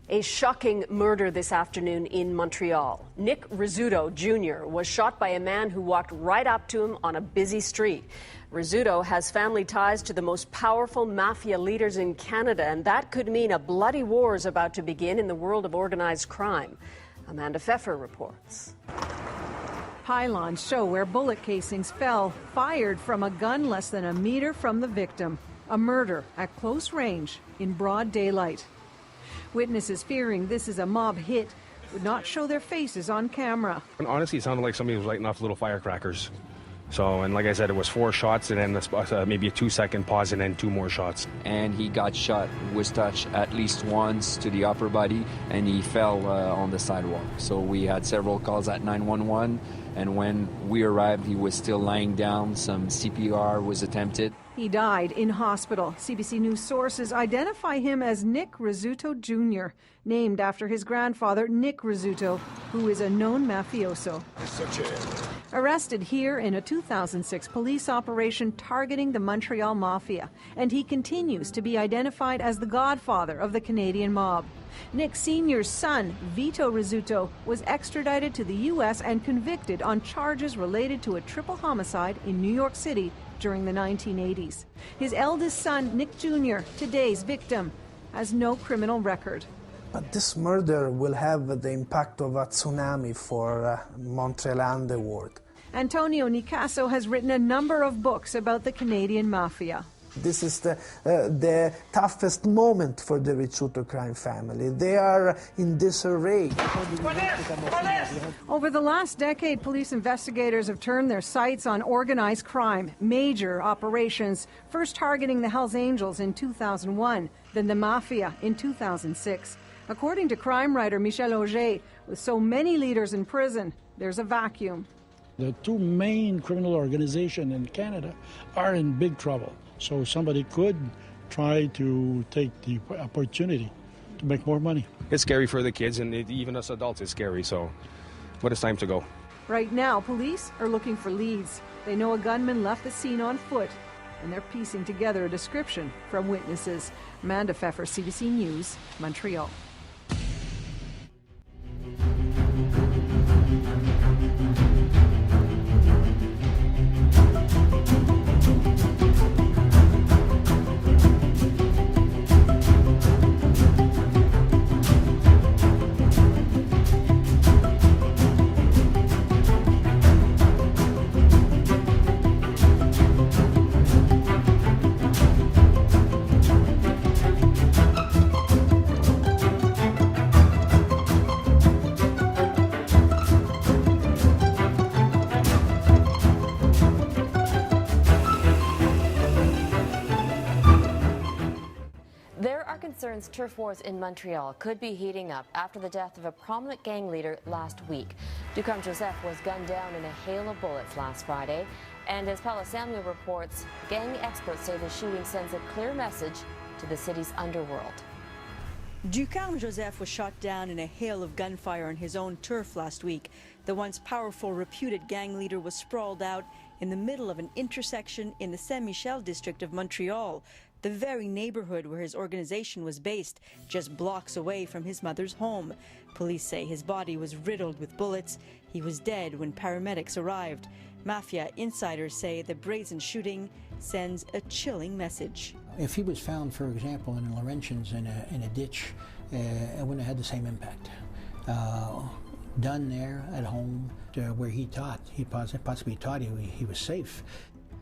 A shocking murder this afternoon in Montreal. Nick Rizzuto Jr. was shot by a man who walked right up to him on a busy street. Rizzuto has family ties to the most powerful mafia leaders in Canada, and that could mean a bloody war is about to begin in the world of organized crime. Amanda Pfeffer reports. Pylons show where bullet casings fell, fired from a gun less than a meter from the victim. A murder at close range in broad daylight. Witnesses fearing this is a mob hit would not show their faces on camera. And honestly, it sounded like somebody was lighting off little firecrackers. So, and like I said, it was 4 shots and then maybe a 2-second pause and then 2 more shots. And he got shot, was touched at least once to the upper body, and he fell on the sidewalk. So we had several calls at 911, and when we arrived, he was still lying down. Some CPR was attempted. He died in hospital. CBC News sources identify him as Nick Rizzuto Jr., named after his grandfather, Nick Rizzuto, who is a known mafioso. Arrested here in a 2006 police operation targeting the Montreal Mafia, and he continues to be identified as the godfather of the Canadian mob. Nick Sr.'s son, Vito Rizzuto, was extradited to the U.S. and convicted on charges related to a triple homicide in New York City during the 1980s. His eldest son, Nick Jr., today's victim, has no criminal record. But this murder will have the impact of a tsunami for Montreal underworld. Antonio Nicasso has written a number of books about the Canadian Mafia. This is the toughest moment for the Rizzuto crime family. They are in disarray. Over the last decade, police investigators have turned their sights on organized crime, major operations, first targeting the Hells Angels in 2001, then the Mafia in 2006. According to crime writer Michel Auger, with so many leaders in prison, there's a vacuum. The 2 main criminal organizations in Canada are in big trouble. So somebody could try to take the opportunity to make more money. It's scary for the kids, and even us adults, it's scary. So, but it's time to go. Right now, police are looking for leads. They know a gunman left the scene on foot, and they're piecing together a description from witnesses. Amanda Pfeffer, CBC News, Montreal. Concerns turf wars in Montreal could be heating up after the death of a prominent gang leader last week. Ducarme Joseph was gunned down in a hail of bullets last Friday, and as Paula Samuel reports, gang experts say the shooting sends a clear message to the city's underworld. Ducarme Joseph was shot down in a hail of gunfire on his own turf last week. The once powerful, reputed gang leader was sprawled out in the middle of an intersection in the Saint-Michel district of Montreal, the very neighborhood where his organization was based, just blocks away from his mother's home. Police say his body was riddled with bullets. He was dead when paramedics arrived. Mafia insiders say the brazen shooting sends a chilling message. If he was found, for example, in Laurentians in a ditch, it wouldn't have had the same impact. Done there at home where he taught, he possibly taught he was safe.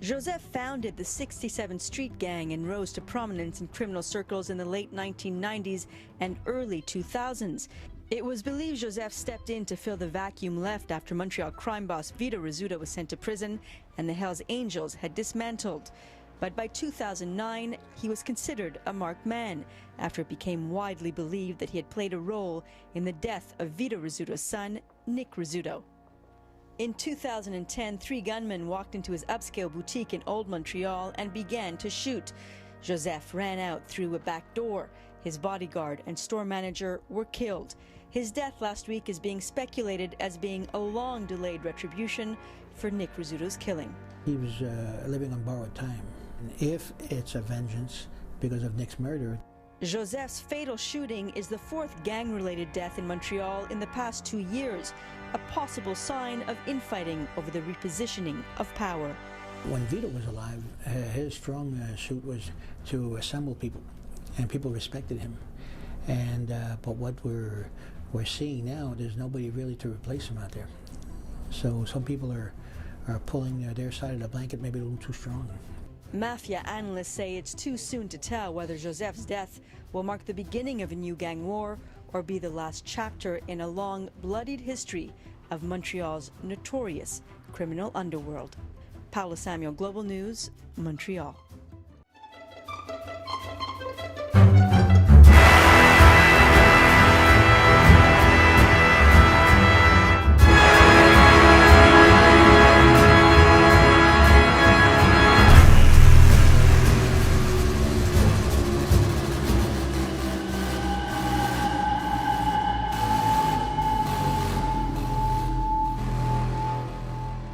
Joseph founded the 67th Street Gang and rose to prominence in criminal circles in the late 1990s and early 2000s. It was believed Joseph stepped in to fill the vacuum left after Montreal crime boss Vito Rizzuto was sent to prison and the Hells Angels had dismantled. But by 2009, he was considered a marked man after it became widely believed that he had played a role in the death of Vito Rizzuto's son, Nick Rizzuto. In 2010, 3 gunmen walked into his upscale boutique in Old Montreal and began to shoot. Joseph ran out through a back door. His bodyguard and store manager were killed. His death last week is being speculated as being a long-delayed retribution for Nick Rizzuto's killing. He was living on borrowed time. If it's a vengeance because of Nick's murder, Joseph's fatal shooting is the fourth gang-related death in Montreal in the past 2 years, a possible sign of infighting over the repositioning of power. When Vito was alive, his strong suit was to assemble people, and people respected him. And but what we're seeing now, there's nobody really to replace him out there. So some people are pulling their side of the blanket maybe a little too strong. Mafia analysts say it's too soon to tell whether Joseph's death will mark the beginning of a new gang war or be the last chapter in a long, bloodied history of Montreal's notorious criminal underworld. Paula Samuel, Global News, Montreal.